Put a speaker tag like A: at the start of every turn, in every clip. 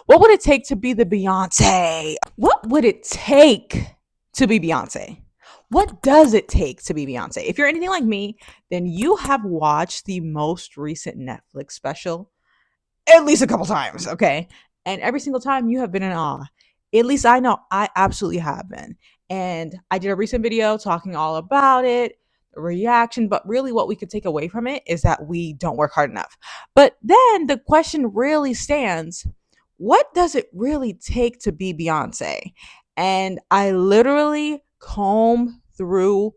A: What would it take to be the Beyonce? What would it take to be Beyonce? What does it take to be Beyonce? If you're anything like me, then you have watched the most recent Netflix special at least a couple times, okay? And every single time you have been in awe. At least I know I absolutely have been. And I did a recent video talking all about it, the reaction, but really what we could take away from it is that we don't work hard enough. But then the question really stands, what does it really take to be Beyonce? And I literally combed through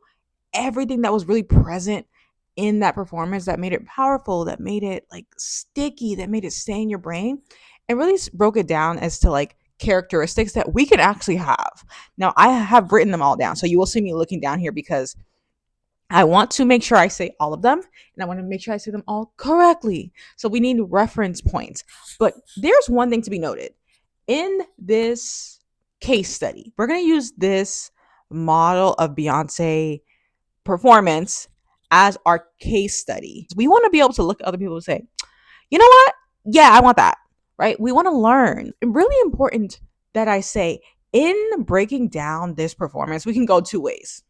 A: everything that was really present in that performance that made it powerful, that made it like sticky, that made it stay in your brain, and really broke it down as to like characteristics that we can actually have. Now, I have written them all down. So you will see me looking down here because I want to make sure I say all of them and I want to make sure I say them all correctly. So we need reference points. But there's one thing to be noted in this case study. We're going to use this model of Beyonce performance as our case study. We want to be able to look at other people and say, you know what? Yeah, I want that, right? We want to learn. And really important that I say, in breaking down this performance, we can go two ways.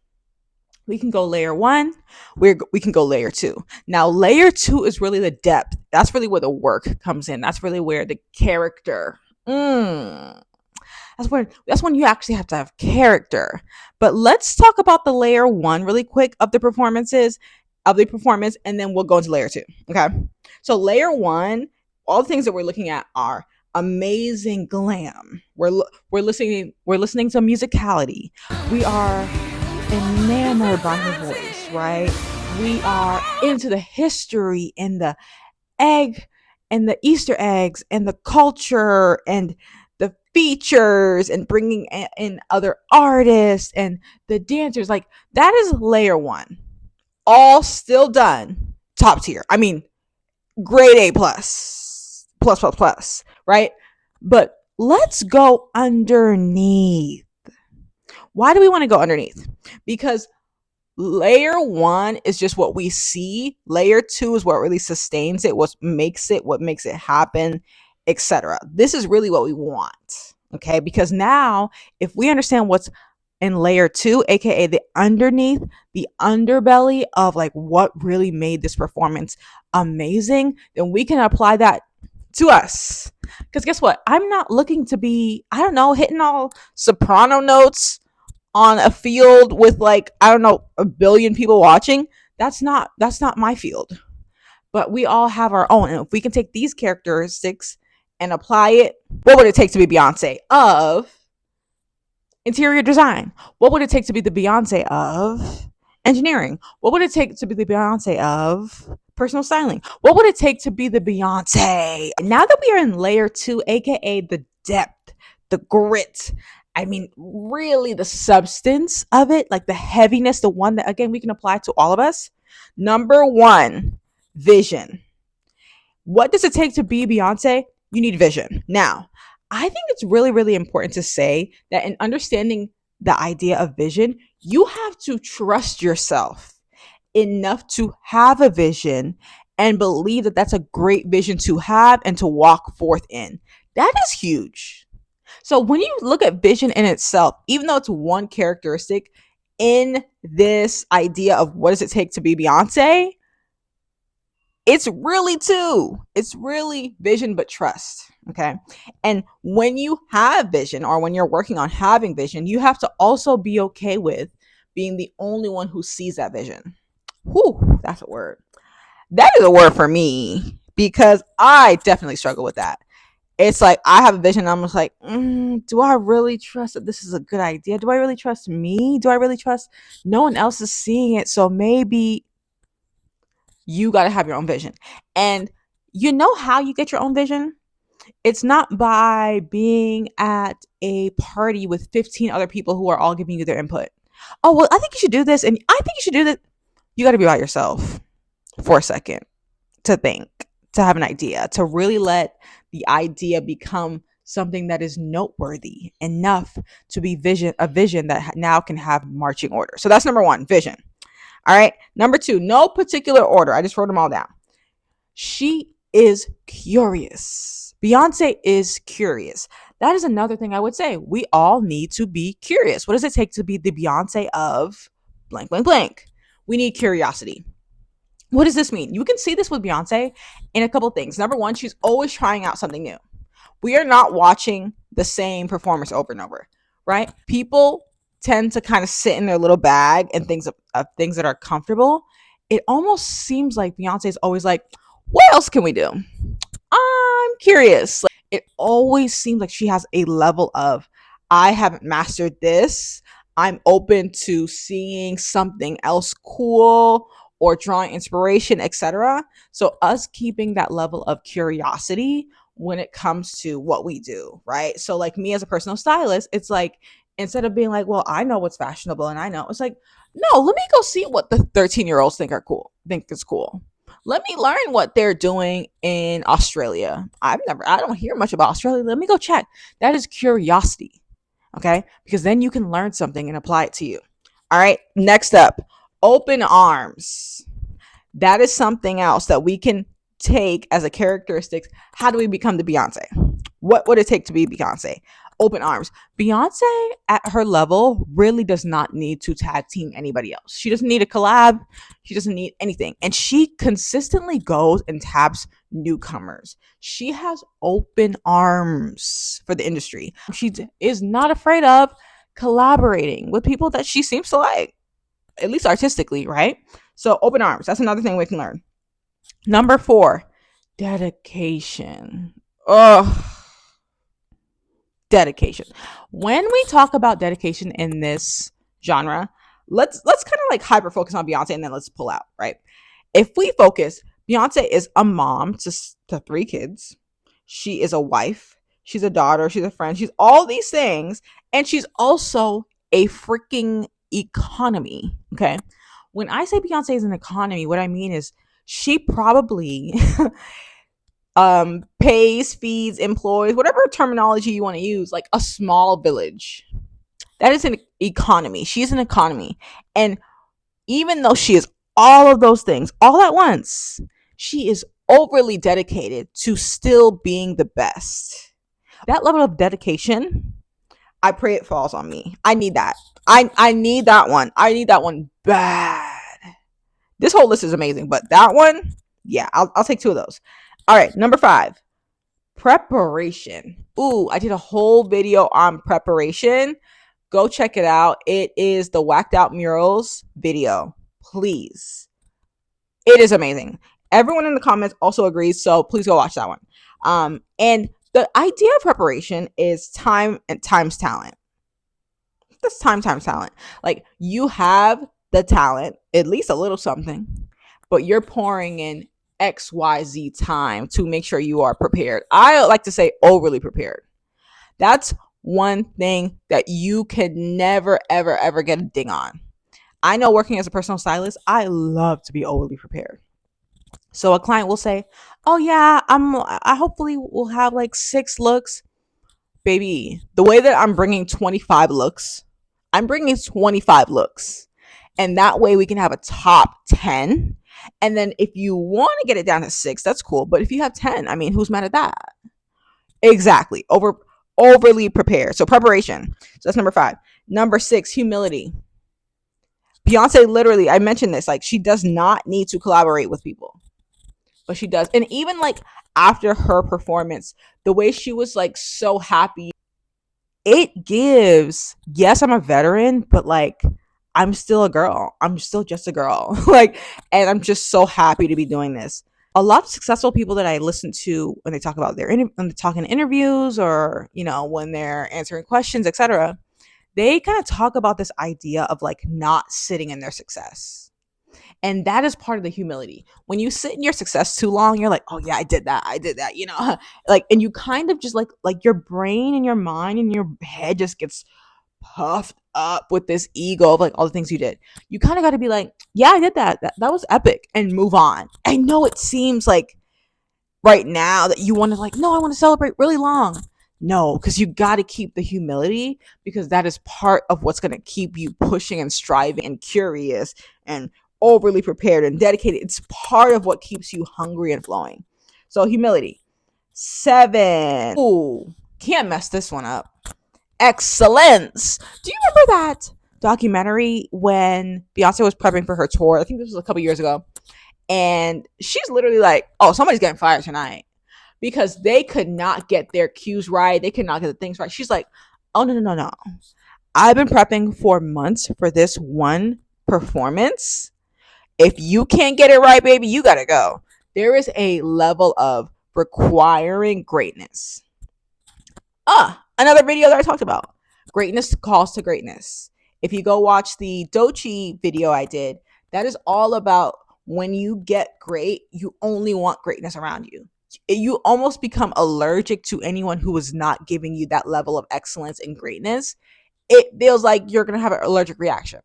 A: We can go layer one, we can go layer two. Now, layer two is really the depth. That's really where the work comes in. That's really where the character, that's when you actually have to have character. But let's talk about the layer one really quick of the performance, and then we'll go into layer two. Okay. So layer one, all the things that we're looking at are amazing glam. We're listening to musicality. We are enamored by her voice, right? We are into the history and the egg and the Easter eggs and the culture and the features and bringing in other artists and the dancers. Like, that is layer one. All still done. Top tier. I mean, grade A plus, right? But let's go underneath. Why do we want to go underneath? Because layer one is just what we see. Layer two is what really sustains it, what makes it happen, etc. This is really what we want. Okay. Because now, if we understand what's in layer two, aka the underneath, the underbelly of like what really made this performance amazing, then we can apply that to us. Because guess what? I'm not looking to be, I don't know, hitting all soprano notes on a field with like, I don't know, a billion people watching. That's not my field. But we all have our own. And if we can take these characteristics and apply it, what would it take to be Beyonce of interior design? What would it take to be the Beyonce of engineering? What would it take to be the Beyonce of personal styling? What would it take to be the Beyonce? Now that we are in layer two, aka the depth, the grit, I mean, really the substance of it, like the heaviness, the one that, again, we can apply to all of us. Number one, vision. What does it take to be Beyonce? You need vision. Now, I think it's really, really important to say that in understanding the idea of vision, you have to trust yourself enough to have a vision and believe that that's a great vision to have and to walk forth in. That is huge. So when you look at vision in itself, even though it's one characteristic in this idea of what does it take to be Beyonce, it's really two. It's really vision, but trust. Okay. And when you have vision, or when you're working on having vision, you have to also be okay with being the only one who sees that vision. Whew, that's a word. That is a word for me because I definitely struggle with that. It's like I have a vision. I'm just like, do I really trust that this is a good idea? Do I really trust me? Do I really trust no one else is seeing it? So maybe you got to have your own vision. And you know how you get your own vision? It's not by being at a party with 15 other people who are all giving you their input. Oh, well, I think you should do this. And I think you should do that. You got to be by yourself for a second to think, to have an idea, to really let the idea become something that is noteworthy enough to be a vision that now can have marching order. So that's number one, vision. All right. Number two, no particular order. I just wrote them all down. She is curious. Beyonce is curious. That is another thing I would say. We all need to be curious. What does it take to be the Beyonce of blank, blank, blank? We need curiosity. What does this mean? You can see this with Beyonce in a couple things. Number one, she's always trying out something new. We are not watching the same performance over and over, right? People tend to kind of sit in their little bag and things that are comfortable. It almost seems like Beyonce is always like, what else can we do? I'm curious. Like, it always seems like she has a level of, I haven't mastered this. I'm open to seeing something else cool or drawing inspiration, etc. So us keeping that level of curiosity when it comes to what we do, right? So like me as a personal stylist, it's like instead of being like, well, I know what's fashionable and I know, it's like, no, let me go see what the 13-year-olds think is cool. Let me learn what they're doing in Australia. I don't hear much about Australia. Let me go check. That is curiosity. Okay. Because then you can learn something and apply it to you. All right. Next up, open arms. That is something else that we can take as a characteristic. How do we become the Beyonce? What would it take to be Beyonce? Open arms. Beyonce at her level really does not need to tag team anybody else. She doesn't need a collab. She doesn't need anything. And she consistently goes and taps newcomers. She has open arms for the industry. She is not afraid of collaborating with people that she seems to like, at least artistically, right? So open arms. That's another thing we can learn. Number 4, dedication. Oh, dedication. When we talk about dedication in this genre, let's kind of like hyper focus on Beyonce and then let's pull out, right? If we focus, Beyonce is a mom to 3 kids. She is a wife. She's a daughter. She's a friend. She's all these things. And she's also a freaking economy. Okay. When I say Beyonce is an economy, what I mean is she probably pays, feeds, employs, whatever terminology you want to use, like a small village. That is an economy. She's an economy. And even though she is all of those things all at once, she is overly dedicated to still being the best. That level of dedication, I pray it falls on me. I need that. I need that one. I need that one bad. This whole list is amazing, but that one, yeah, I'll take 2 of those. All right, number 5, preparation. Ooh, I did a whole video on preparation. Go check it out. It is the Whacked Out Murals video. Please. It is amazing. Everyone in the comments also agrees, so please go watch that one. And the idea of preparation is time and times talent. That's time times talent. Like, you have the talent, at least a little something, but you're pouring in XYZ time to make sure you are prepared. I like to say overly prepared. That's one thing that you can never, ever, ever get a ding on. I know working as a personal stylist, I love to be overly prepared. So a client will say, oh yeah, I hopefully will have like 6 looks. Baby, the way that I'm bringing 25 looks, I'm bringing 25 looks. And that way we can have a top 10. And then if you want to get it down to 6, that's cool. But if you have 10, I mean, who's mad at that? Exactly. Overly prepared. So preparation. So that's number 5. Number 6, humility. Beyonce literally, I mentioned this, like, she does not need to collaborate with people, but she does. And even like after her performance, the way she was like so happy, it gives, yes, I'm a veteran, but like, I'm still a girl. I'm still just a girl. Like, and I'm just so happy to be doing this. A lot of successful people that I listen to when they talk about when they talk in interviews or, you know, when they're answering questions, etc., they kind of talk about this idea of like not sitting in their success. And that is part of the humility. When you sit in your success too long, you're like, oh yeah, I did that, you know, like, and you kind of just like your brain and your mind and your head just gets puffed up with this ego of like all the things you did. You kind of got to be like, yeah, I did that. That was epic, and move on. I know it seems like right now that you want to like, no, I want to celebrate really long. No, because you got to keep the humility, because that is part of what's going to keep you pushing and striving and curious and overly prepared and dedicated. It's part of what keeps you hungry and flowing. So humility. 7. Ooh, can't mess this one up. Excellence. Do you remember that documentary when Beyonce was prepping for her tour? I think this was a couple years ago. And she's literally like, oh, somebody's getting fired tonight because they could not get their cues right. They could not get the things right. She's like, oh, no, no, no, no. I've been prepping for months for this one performance. If you can't get it right, baby, you got to go. There is a level of requiring greatness. Another video that I talked about. Greatness calls to greatness. If you go watch the Dochi video I did, that is all about when you get great, you only want greatness around you. You almost become allergic to anyone who is not giving you that level of excellence and greatness. It feels like you're going to have an allergic reaction.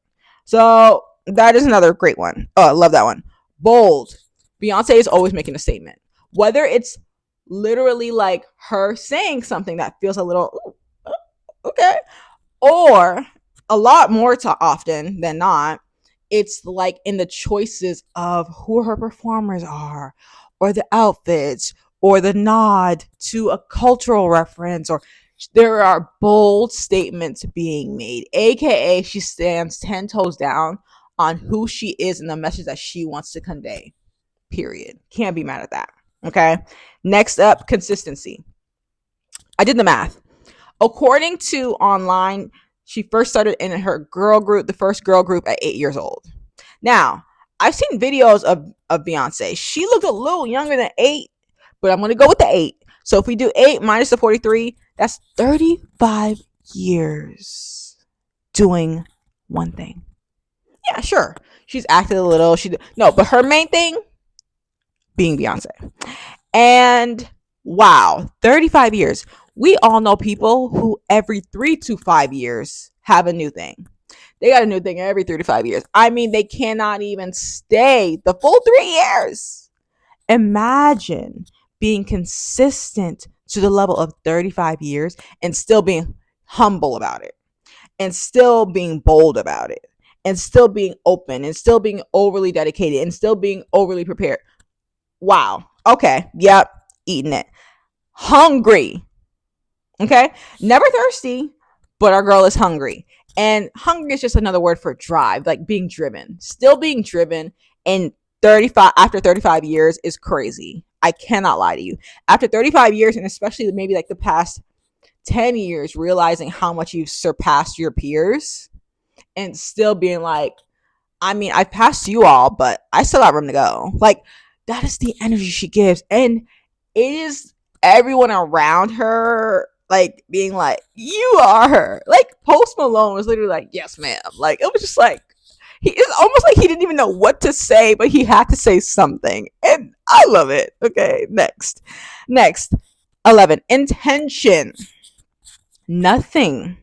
A: So that is another great one. Oh, I love that one. Bold. Beyonce is always making a statement. Whether it's literally like her saying something that feels a little, okay, or a lot more often than not, it's like in the choices of who her performers are, or the outfits, or the nod to a cultural reference, or there are bold statements being made, aka she stands 10 toes down on who she is and the message that she wants to convey. Period. Can't be mad at that. Okay. Next up, consistency. I did the math. According to online, she first started in her girl group, the first girl group, at 8 years old. Now, I've seen videos of Beyonce. She looked a little younger than 8, but I'm going to go with the 8. So if we do 8 minus the 43, that's 35 years doing one thing. Yeah, sure. She's acted a little. But her main thing, being Beyonce. And wow, 35 years. We all know people who every 3 to 5 years have a new thing. They got a new thing every 3 to 5 years. I mean, they cannot even stay the full 3 years. Imagine being consistent to the level of 35 years and still being humble about it, and still being bold about it, and still being open, and still being overly dedicated, and still being overly prepared. Wow. Okay. Yep. Eating it. Hungry. Okay. Never thirsty, but our girl is hungry. And hungry is just another word for drive, like being driven. Still being driven in 35 after 35 years is crazy. I cannot lie to you. After 35 years, and especially maybe like the past 10 years, realizing how much you've surpassed your peers and still being like, I mean, I passed you all, but I still got room to go. Like, that is the energy she gives. And it is everyone around her, like, being like, you are her. Like, Post Malone was literally like, yes, ma'am. Like, it was just like, it's almost like he didn't even know what to say, but he had to say something. And I love it. Okay, next. 11, intention. Nothing.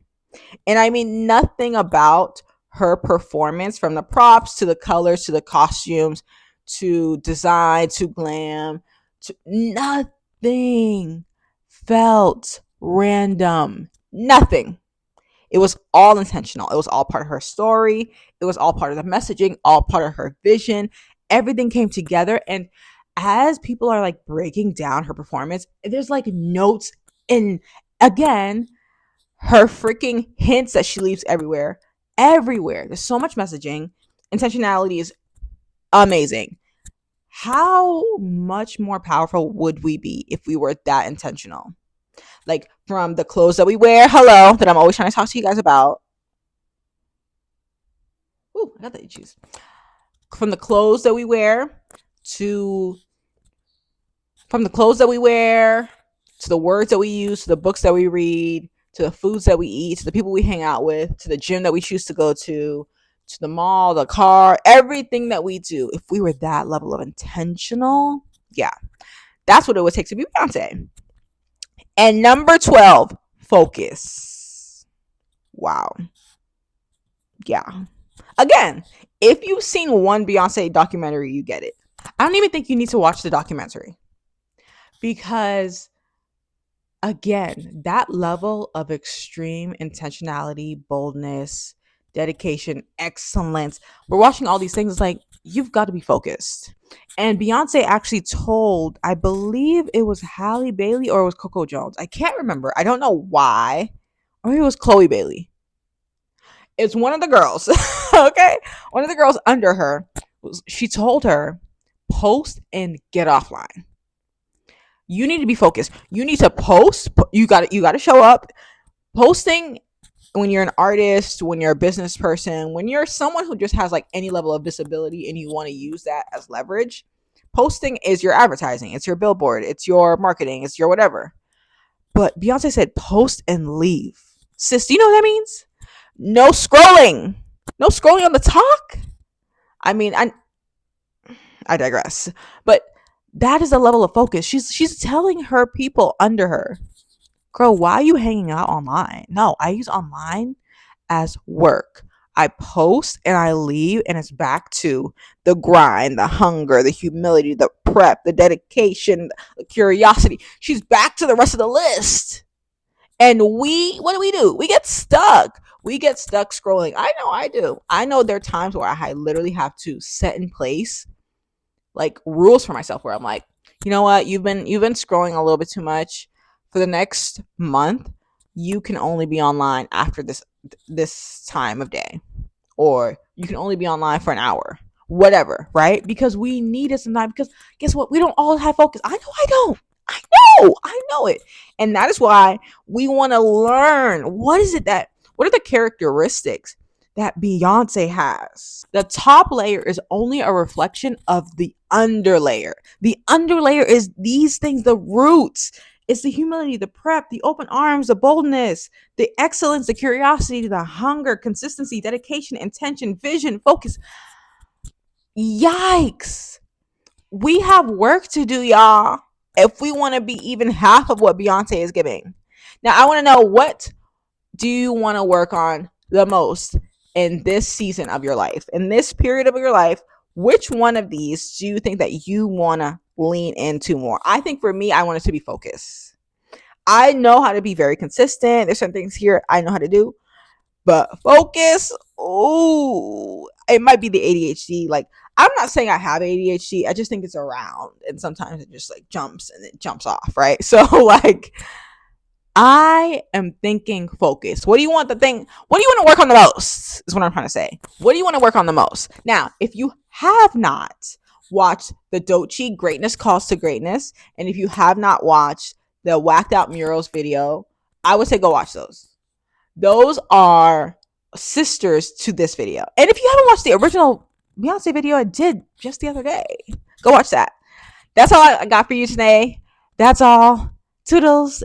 A: And I mean nothing about her performance, from the props to the colors to the costumes to design to glam, to nothing felt random. Nothing. It was all intentional. It was all part of her story. It was all part of the messaging, all part of her vision. Everything came together. And as people are like breaking down her performance, there's like notes, and again, her freaking hints that she leaves everywhere. Everywhere. There's so much messaging. Intentionality is amazing. How much more powerful would we be if we were that intentional? Like, from the clothes that we wear, hello, that I'm always trying to talk to you guys about. Ooh, I got the itchies. From the clothes that we wear to the words that we use, to the books that we read, to the foods that we eat, to the people we hang out with, to the gym that we choose to go to the mall, the car, everything that we do. If we were that level of intentional, yeah, that's what it would take to be Beyonce. And number 12, focus. Wow. Yeah. Again, if you've seen one Beyonce documentary, you get it. I don't even think you need to watch the documentary, because again, that level of extreme intentionality, boldness, dedication, excellence, we're watching all these things. It's like, you've got to be focused. And Beyonce actually told, I believe it was Halle Bailey or it was Coco Jones. I can't remember. I don't know why. Or it was Chloe Bailey. It's one of the girls. Okay? One of the girls under her. She told her, post and get offline. You need to be focused. You need to post. You got to show up. Posting when you're an artist, when you're a business person, when you're someone who just has like any level of visibility and you want to use that as leverage, posting is your advertising, it's your billboard, it's your marketing, it's your whatever. But Beyonce said post and leave. Sis, do you know what that means? No scrolling. No scrolling on the talk. I mean, I digress. But that is a level of focus. She's telling her people under her, girl, why are you hanging out online? No, I use online as work. I post and I leave, and it's back to the grind, the hunger, the humility, the prep, the dedication, the curiosity. She's back to the rest of the list. And what do? We get stuck. We get stuck scrolling. I know I do. I know there are times where I literally have to set in place like rules for myself where I'm like, you know what, you've been scrolling a little bit too much. For the next month, you can only be online after this time of day, or you can only be online for an hour, whatever, right? Because we need it sometimes. Because guess what? We don't all have focus. I know I don't. I know it. And that is why we want to learn what are the characteristics that Beyonce has. The top layer is only a reflection of the underlayer. The underlayer is these things, the roots. It's the humility, the prep, the open arms, the boldness, the excellence, the curiosity, the hunger, consistency, dedication, intention, vision, focus. Yikes. We have work to do, y'all, if we want to be even half of what Beyonce is giving. Now, I want to know, what do you want to work on the most in this season of your life, in this period of your life? Which one of these do you think that you want to lean into more? I think for me, I want it to be focus. I know how to be very consistent. There's some things here I know how to do, but focus, ooh, it might be the ADHD. Like, I'm not saying I have ADHD. I just think it's around, and sometimes it just like jumps and it jumps off, right? So like, I am thinking focus. What do you want to work on the most? Is what I'm trying to say. What do you want to work on the most? Now, if you have not watched the Doechii Greatness Calls to Greatness, and if you have not watched the Whacked Out Murals video, I would say go watch those. Those are sisters to this video. And if you haven't watched the original Beyonce video I did just the other day, go watch that. That's all I got for you today. That's all. Toodles.